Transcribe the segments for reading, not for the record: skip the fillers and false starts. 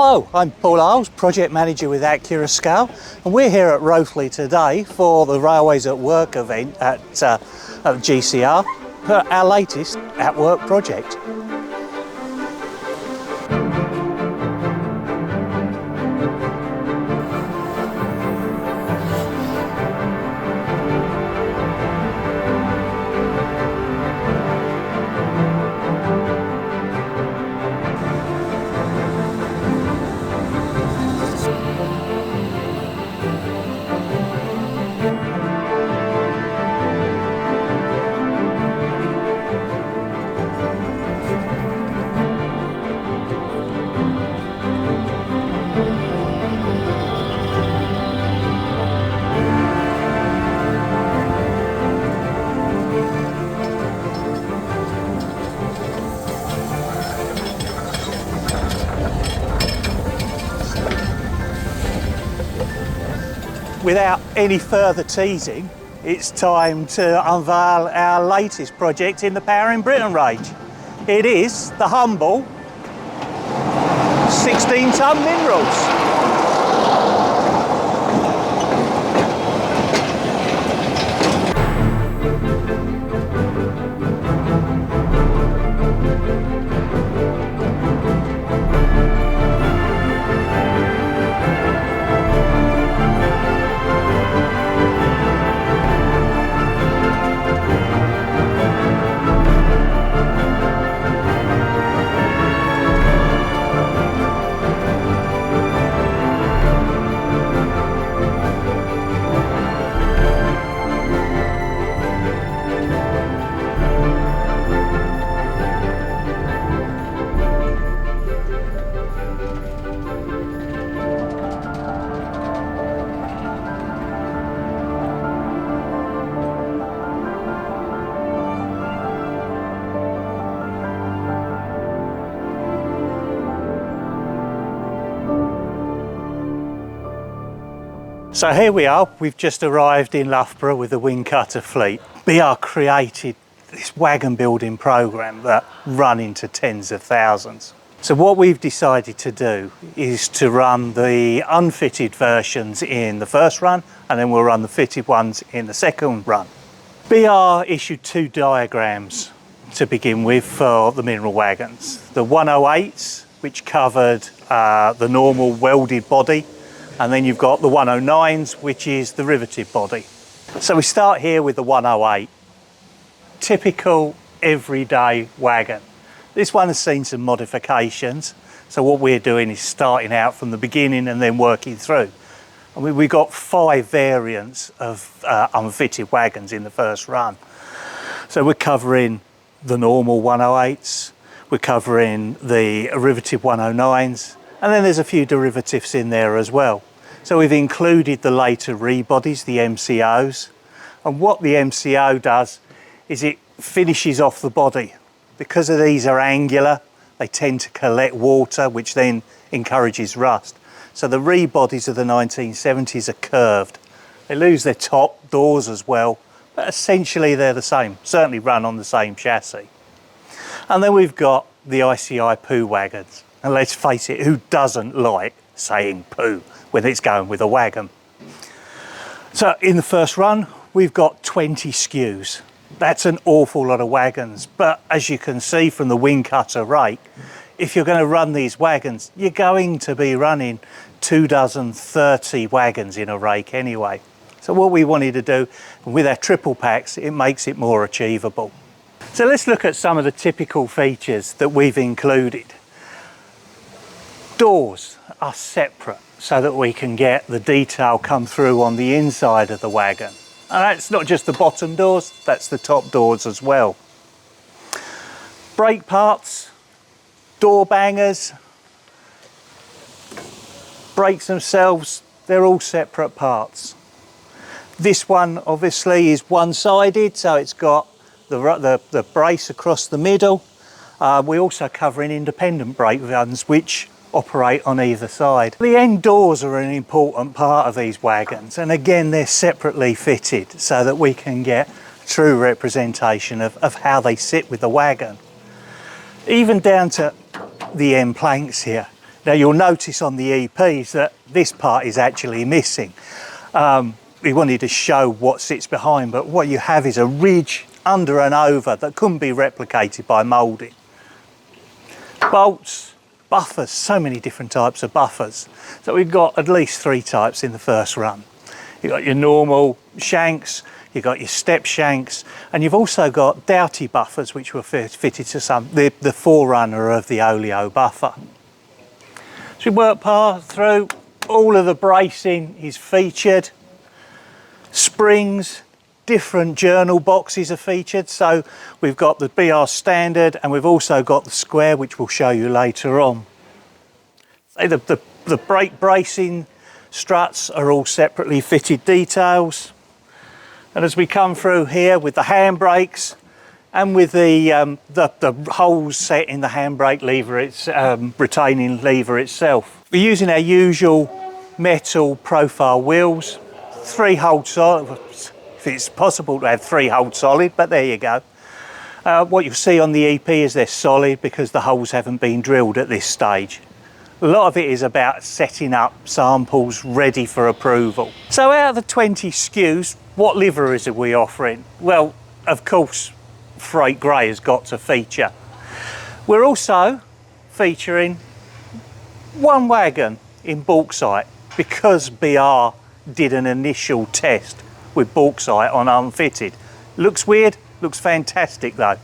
Hello, I'm Paul Isles, Project Manager with Accurascale, and we're here at Rothley today for the Railways at Work event at GCR, for our latest at work project. Without any further teasing, it's time to unveil our latest project in the Power in Britain range. It is the humble 16-ton Minerals. So here we are, we've just arrived in Loughborough with the wing cutter fleet. BR created this wagon building program that run into tens of thousands. So what we've decided to do is to run the unfitted versions in the first run, and then we'll run the fitted ones in the second run. BR issued two diagrams to begin with for the mineral wagons. The 108s, which covered the normal welded body, and then you've got the 109s, which is the riveted body. So we start here with the 108. Typical everyday wagon. This one has seen some modifications. So what we're doing is starting out from the beginning and then working through. And we've got 5 variants of unfitted wagons in the first run. So we're covering the normal 108s, we're covering the riveted 109s, and then there's a few derivatives in there as well. So we've included the later rebodies, the MCOs, and what the MCO does is it finishes off the body. Because these are angular, they tend to collect water, which then encourages rust. So the rebodies of the 1970s are curved. They lose their top doors as well, but essentially they're the same, certainly run on the same chassis. And then we've got the ICI poo wagons. And let's face it, who doesn't like saying poo when it's going with a wagon? So in the first run, we've got 20 SKUs. That's an awful lot of wagons. But as you can see from the wing cutter rake, if you're going to run these wagons, you're going to be running 30 wagons in a rake anyway. So what we wanted to do with our triple packs, it makes it more achievable. So let's look at some of the typical features that we've included. Doors are separate so that we can get the detail come through on the inside of the wagon. And that's not just the bottom doors, that's the top doors as well. Brake parts, door bangers, brakes themselves, they're all separate parts. This one obviously is one-sided, so it's got the brace across the middle. We're also covering independent brake runs which operate on either side. The end doors are an important part of these wagons, and again they're separately fitted so that we can get true representation of how they sit with the wagon. Even down to the end planks here. Now you'll notice on the EPs that this part is actually missing. We wanted to show what sits behind, but what you have is a ridge under and over that couldn't be replicated by moulding. Bolts, buffers, so many different types of buffers. So we've got at least 3 types in the first run. You've got your normal shanks, you've got your step shanks, and you've also got Doughty buffers, which were fitted to the forerunner of the Oleo buffer. So we work part through, all of the bracing is featured, springs, different journal boxes are featured. So we've got the BR standard and we've also got the square, which we'll show you later on. So the brake bracing struts are all separately fitted details. And as we come through here with the handbrakes and with the holes set in the handbrake lever, it's retaining lever itself. We're using our usual metal profile wheels, 3-hole solid, if it's possible to have 3-hole solid, but there you go. What you'll see on the EP is they're solid because the holes haven't been drilled at this stage. A lot of it is about setting up samples ready for approval. So out of the 20 SKUs, what liveries are we offering? Well, of course, Freight Grey has got to feature. We're also featuring one wagon in bauxite because BR did an initial test with bauxite on unfitted. Looks weird, looks fantastic though.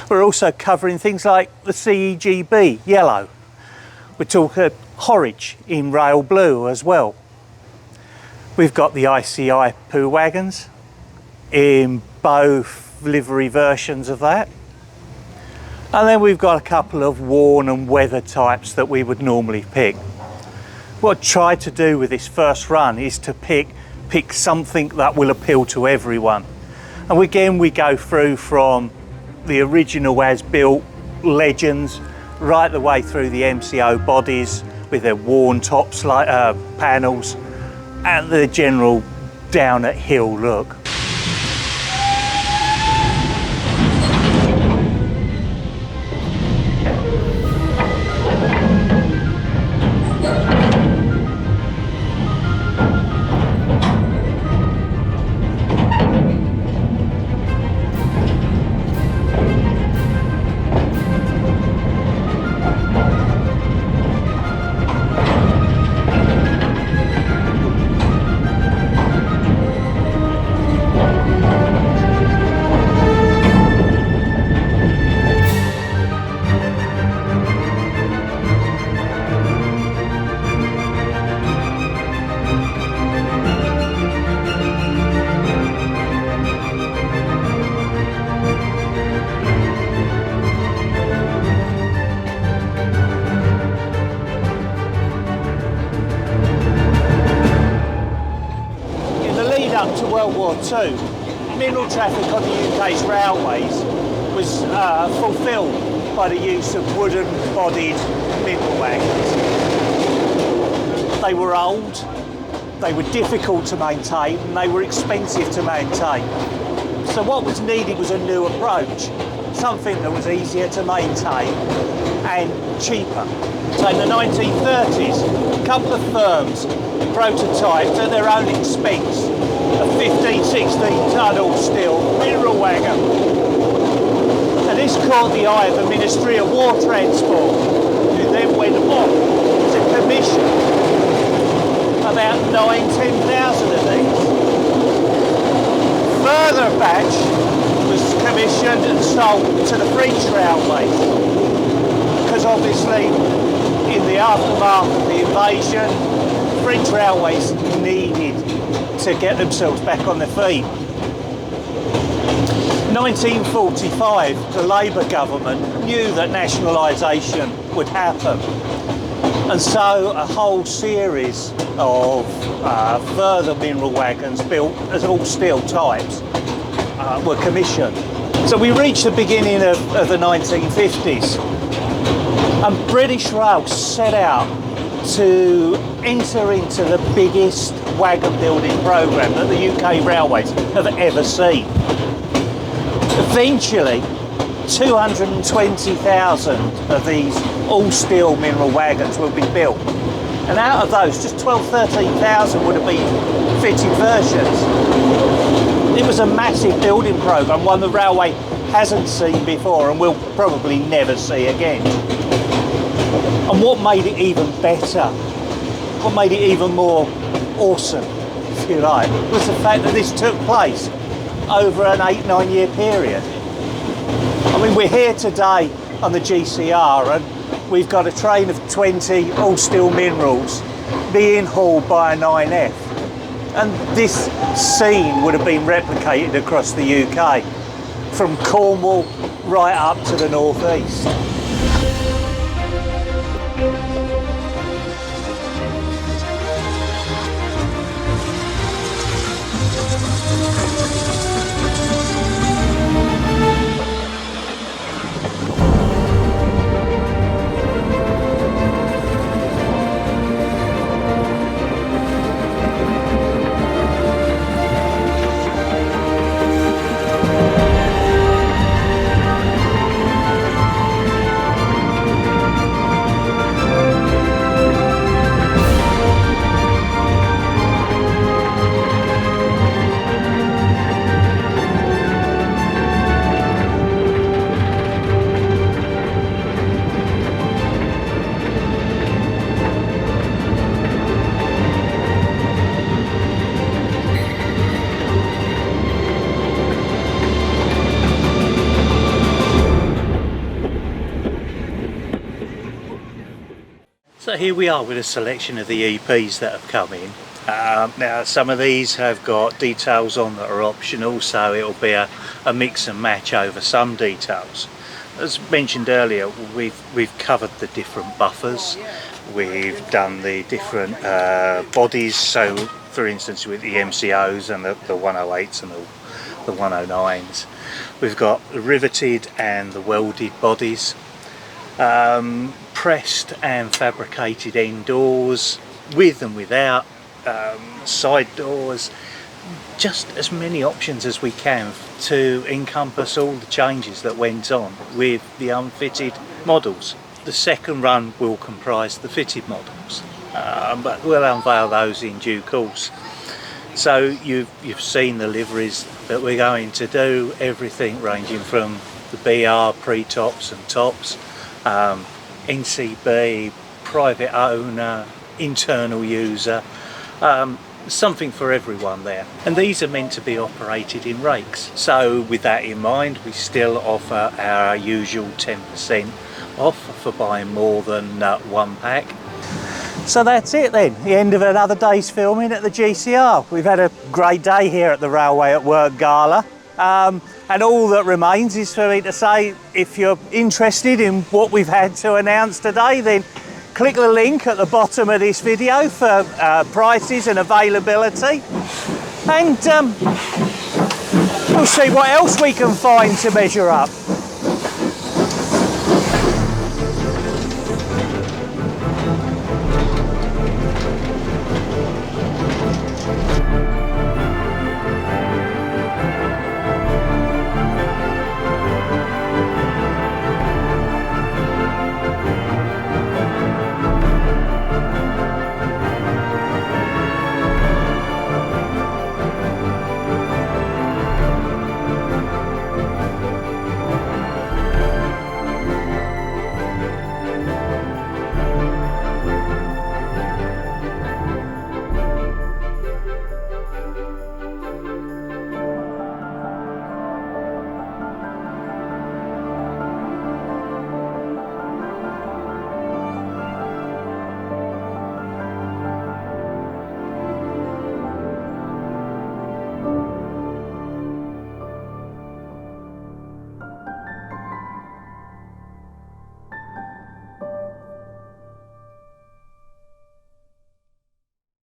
We're also covering things like the CEGB yellow. We're talking Horridge in rail blue as well. We've got the ICI poo wagons in both livery versions of that. And then we've got a couple of worn and weather types that we would normally pick. What I tried to do with this first run is to pick something that will appeal to everyone. And again, we go through from the original as-built legends right the way through the MCO bodies with their worn tops like panels and the general down at heel look. To World War II, mineral traffic on the UK's railways was fulfilled by the use of wooden-bodied mineral wagons. They were old, they were difficult to maintain, and they were expensive to maintain. So what was needed was a new approach, something that was easier to maintain and cheaper. So in the 1930s, a couple of firms prototyped at their own expense a 15, 16 tonne all-steel mineral wagon. And this caught the eye of the Ministry of War Transport, who then went on to commission about 10,000 of these. Further batch was commissioned and sold to the French railways, because obviously in the aftermath of the invasion, French railways needed to get themselves back on their feet. 1945, the Labour government knew that nationalisation would happen, and so a whole series of further mineral wagons built as all steel types were commissioned. So we reached the beginning of the 1950s, and British Rail set out to enter into the biggest wagon building programme that the UK railways have ever seen. Eventually, 220,000 of these all-steel mineral wagons will be built. And out of those, just 13,000 would have been fitted versions. It was a massive building programme, one the railway hasn't seen before and will probably never see again. And what made it even better, what made it even more awesome, if you like, was the fact that this took place over an 8-9 year period. I mean, we're here today on the GCR and we've got a train of 20 all-steel minerals being hauled by a 9F. And this scene would have been replicated across the UK, from Cornwall right up to the northeast. So here we are with a selection of the EPs that have come in. Now some of these have got details on that are optional, so it'll be a mix and match over some details. As mentioned earlier, we've covered the different buffers, we've done the different bodies, so for instance with the MCOs and the 108s and the 109s. We've got the riveted and the welded bodies. Pressed and fabricated end doors, with and without, side doors, just as many options as we can to encompass all the changes that went on with the unfitted models. The second run will comprise the fitted models, but we'll unveil those in due course. So you've seen the liveries that we're going to do, everything ranging from the BR pre-tops and tops, NCB, private owner, internal user, something for everyone there. And these are meant to be operated in rakes. So with that in mind, we still offer our usual 10% off for buying more than one pack. So that's it then, the end of another day's filming at the GCR. We've had a great day here at the Railway at Work Gala. And all that remains is for me to say, if you're interested in what we've had to announce today, then click the link at the bottom of this video for prices and availability. And we'll see what else we can find to measure up.